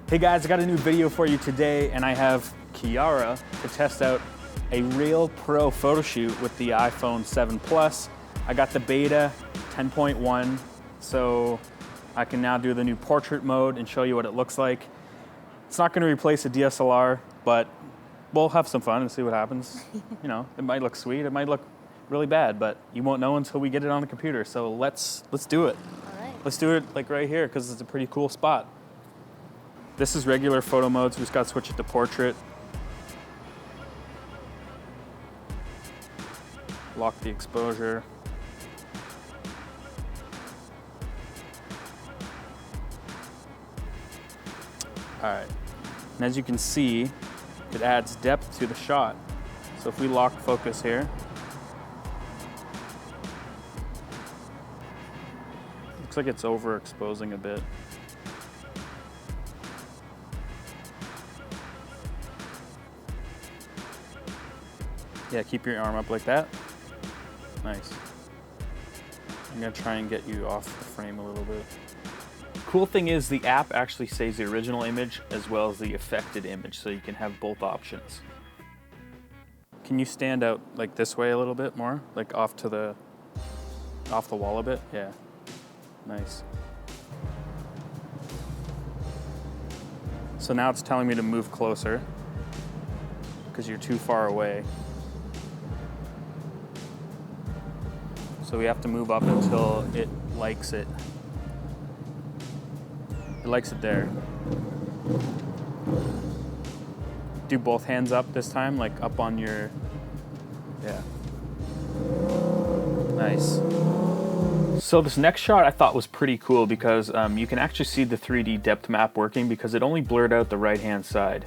Hey guys, I got a new video for you today, and I have Kiara to test out a real pro photo shoot with the iPhone 7 Plus. I got the beta 10.1, so I can now do the new portrait mode and show you what it looks like. It's not going to replace a DSLR, but we'll have some fun and see what happens. You know, it might look sweet, it might look really bad, but you won't know until we get it on the computer. So let's do it. All right. Let's do it like right here because it's a pretty cool spot. This is regular photo mode, so we just got to switch it to portrait. Lock the exposure. All right, and as you can see, it adds depth to the shot. So if we lock focus here, looks like it's overexposing a bit. Yeah, keep your arm up like that. Nice. I'm gonna try and get you off the frame a little bit. Cool thing is the app actually saves the original image as well as the affected image, so you can have both options. Can you stand out like this way a little bit more? Like off the wall a bit? Yeah. Nice. So now it's telling me to move closer because you're too far away. So we have to move up until it likes it. It likes it there. Do both hands up this time, like up on your, yeah. Nice. So this next shot I thought was pretty cool because you can actually see the 3D depth map working because it only blurred out the right-hand side.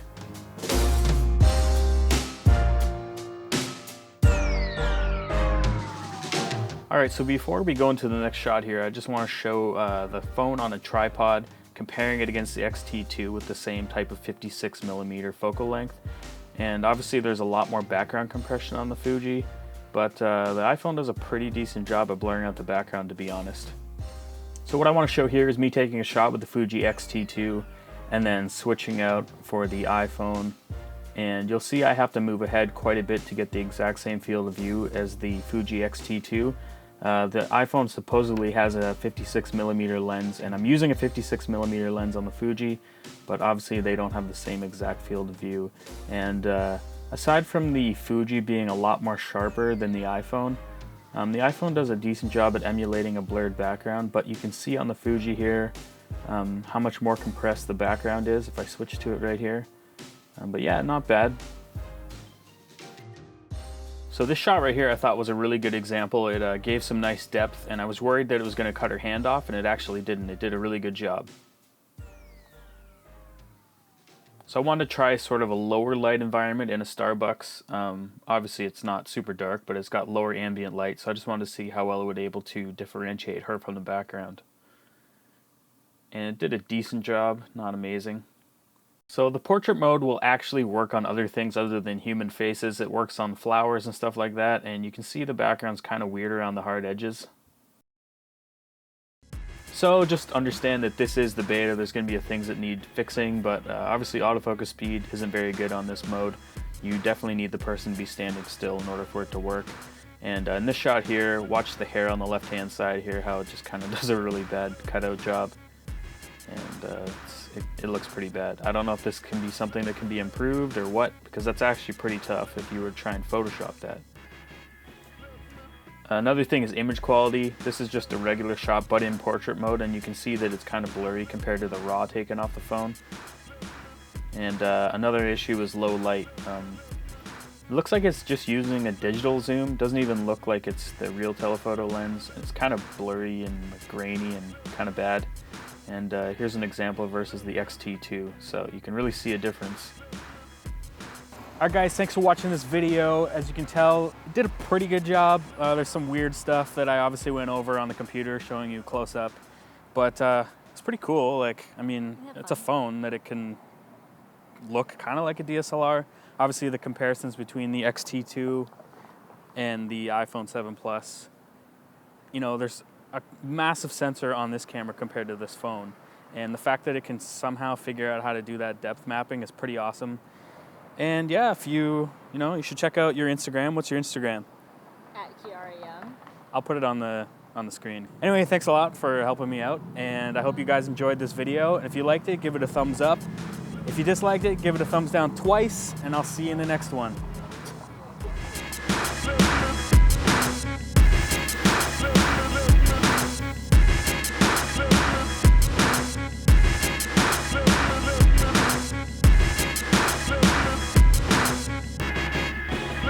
All right, so before we go into the next shot here, I just want to show the phone on a tripod, comparing it against the X-T2 with the same type of 56mm focal length. And obviously there's a lot more background compression on the Fuji, but the iPhone does a pretty decent job of blurring out the background, to be honest. So what I want to show here is me taking a shot with the Fuji X-T2 and then switching out for the iPhone. And you'll see I have to move ahead quite a bit to get the exact same field of view as the Fuji X-T2. The iPhone supposedly has a 56mm lens, and I'm using a 56mm lens on the Fuji, but obviously they don't have the same exact field of view. And aside from the Fuji being a lot more sharper than the iPhone does a decent job at emulating a blurred background, but you can see on the Fuji here how much more compressed the background is if I switch to it right here. But yeah, not bad. So this shot right here I thought was a really good example. It gave some nice depth, and I was worried that it was going to cut her hand off, and it actually didn't. It did a really good job. So I wanted to try sort of a lower light environment in a Starbucks. Obviously it's not super dark, but it's got lower ambient light, so I just wanted to see how well it would be able to differentiate her from the background. And it did a decent job, not amazing. So the portrait mode will actually work on other things other than human faces. It works on flowers and stuff like that, and you can see the background's kind of weird around the hard edges. So just understand that this is the beta. There's going to be things that need fixing, but obviously autofocus speed isn't very good on this mode. You definitely need the person to be standing still in order for it to work. And in this shot here, watch the hair on the left-hand side here, how it just kind of does a really bad cutout job. And it looks pretty bad. I don't know if this can be something that can be improved or what, because that's actually pretty tough if you were to try and Photoshop that. Another thing is image quality. This is just a regular shot but in portrait mode, and you can see that it's kind of blurry compared to the RAW taken off the phone. And another issue is low light. It looks like it's just using a digital zoom. Doesn't even look like it's the real telephoto lens. It's kind of blurry and grainy and kind of bad. And here's an example versus the X-T2, so you can really see a difference. Alright guys, thanks for watching this video. As you can tell, it did a pretty good job. There's some weird stuff that I obviously went over on the computer showing you close up, but it's pretty cool. Like, I mean, it's a phone that it can look kind of like a DSLR. Obviously the comparisons between the X-T2 and the iPhone 7 Plus, you know, there's a massive sensor on this camera compared to this phone. And the fact that it can somehow figure out how to do that depth mapping is pretty awesome. And yeah, if you should check out your Instagram. What's your Instagram? At QRAM. I'll put it on the screen. Anyway, thanks a lot for helping me out, and I hope you guys enjoyed this video. And if you liked it, give it a thumbs up. If you disliked it, give it a thumbs down twice, and I'll see you in the next one.